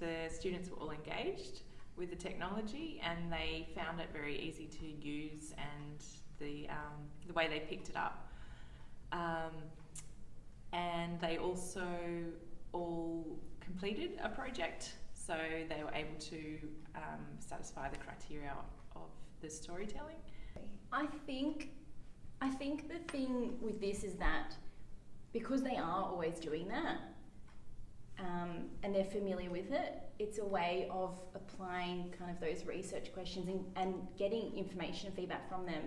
the students were all engaged with the technology, and they found it very easy to use, and the way they picked it up. And they also all completed a project, so they were able to satisfy the criteria of the storytelling. I think the thing with this is that because they are always doing that, and they're familiar with it, it's a way of applying kind of those research questions and getting information and feedback from them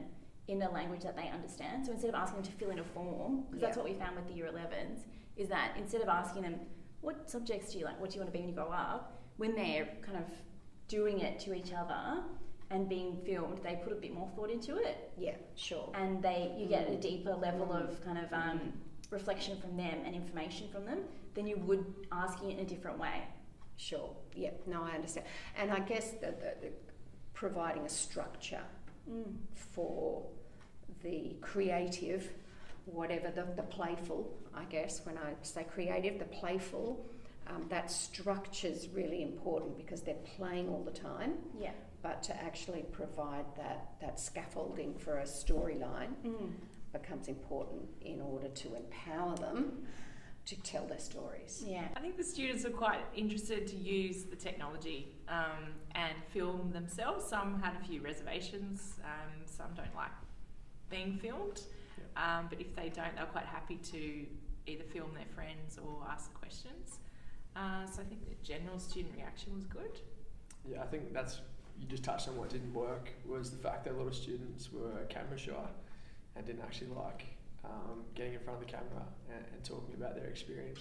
in a language that they understand. So instead of asking them to fill in a form, because that's what we found with the Year 11s, is that instead of asking them, what subjects do you like, what do you want to be when you grow up, when they're kind of doing it to each other and being filmed, they put a bit more thought into it. Yeah, sure. And you get a deeper level of kind of reflection from them and information from them than you would asking it in a different way. Sure. Yeah. No, I understand. And I guess the providing a structure for the creative, whatever the playful, I guess, when I say creative, the playful, that structure's really important because they're playing all the time. Yeah. But to actually provide that scaffolding for a storyline becomes important in order to empower them to tell their stories. Yeah. I think the students are quite interested to use the technology and film themselves. Some had a few reservations, some don't like being filmed, but if they don't, they're quite happy to either film their friends or ask questions. So I think the general student reaction was good. Yeah, I think you just touched on what didn't work, was the fact that a lot of students were camera shy and didn't actually like getting in front of the camera and talking about their experience.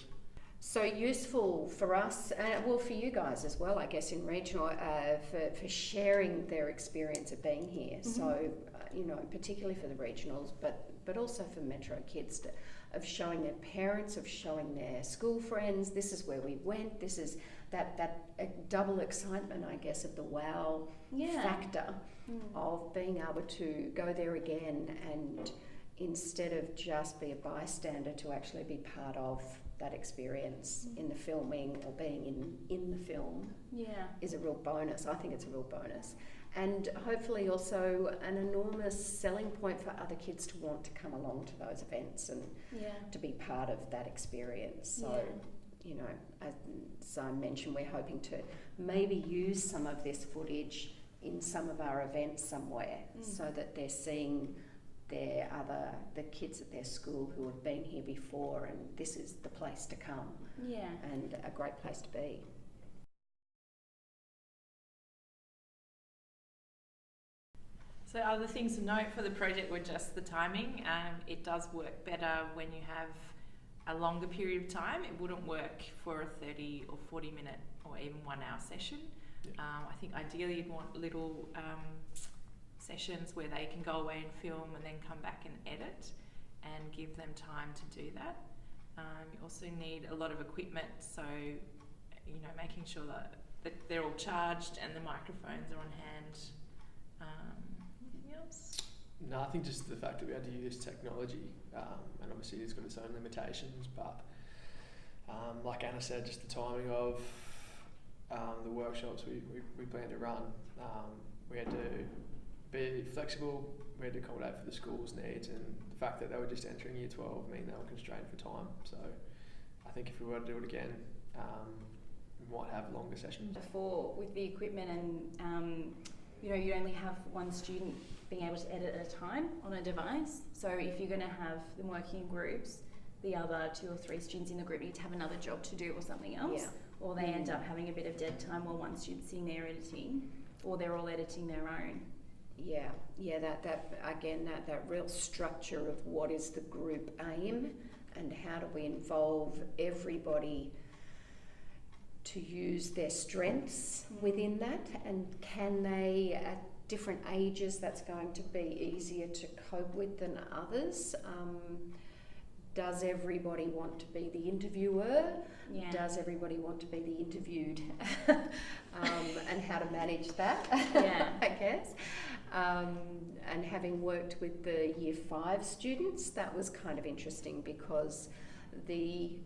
So useful for us, well for you guys as well, I guess, in regional, for sharing their experience of being here. So, particularly for the regionals, but also for Metro kids, of showing their parents, of showing their school friends, this is where we went, this is that double excitement, I guess, of the wow factor of being able to go there again and instead of just be a bystander, to actually be part of that experience in the filming or being in the film is a real bonus. I think it's a real bonus. And hopefully also an enormous selling point for other kids to want to come along to those events and to be part of that experience. So, as I mentioned, we're hoping to maybe use some of this footage in some of our events somewhere so that they're seeing the kids at their school who have been here before, and this is the place to come and a great place to be. So other things to note for the project were just the timing. It does work better when you have a longer period of time. It wouldn't work for a 30 or 40 minute or even 1 hour session. I think ideally you'd want little sessions where they can go away and film and then come back and edit and give them time to do that. You also need a lot of equipment, so making sure that they're all charged and the microphones are on hand. Anything else? No, I think just the fact that we had to use technology, and obviously it's got its own limitations, but like Anna said, just the timing of the workshops we planned to run, we had to be flexible, we had to accommodate for the school's needs, and the fact that they were just entering Year 12 mean they were constrained for time. So I think if we were to do it again, we might have longer sessions. Before, with the equipment and you only have one student being able to edit at a time on a device. So if you're going to have them working in groups, the other 2 or 3 students in the group need to have another job to do or something else. Or they end up having a bit of dead time while one student's sitting there editing, or they're all editing their own. That real structure of what is the group aim and how do we involve everybody to use their strengths within that, and can they, at different ages, that's going to be easier to cope with than others. Does everybody want to be the interviewer? Does everybody want to be the interviewed? And how to manage that, I guess. And having worked with the Year 5 students, that was kind of interesting because the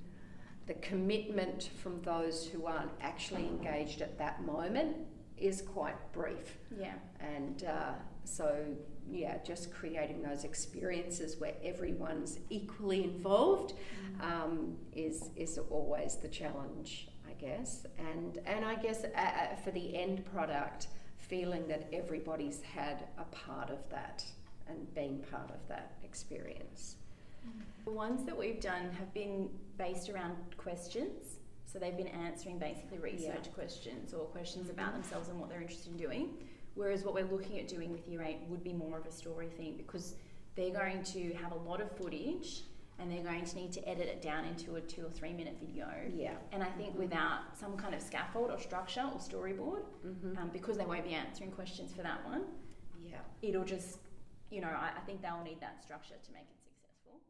the commitment from those who aren't actually engaged at that moment is quite brief. Yeah. And so, yeah, just creating those experiences where everyone's equally involved is always the challenge, I guess. And I guess for the end product, feeling that everybody's had a part of that and been part of that experience. The ones that we've done have been based around questions. So they've been answering basically research questions or questions about themselves and what they're interested in doing. Whereas what we're looking at doing with Year 8 would be more of a story thing, because they're going to have a lot of footage and they're going to need to edit it down into a 2 or 3 minute video. Yeah. And I think without some kind of scaffold or structure or storyboard, because they won't be answering questions for that one, Yeah. it'll just, I think they'll need that structure to make it successful.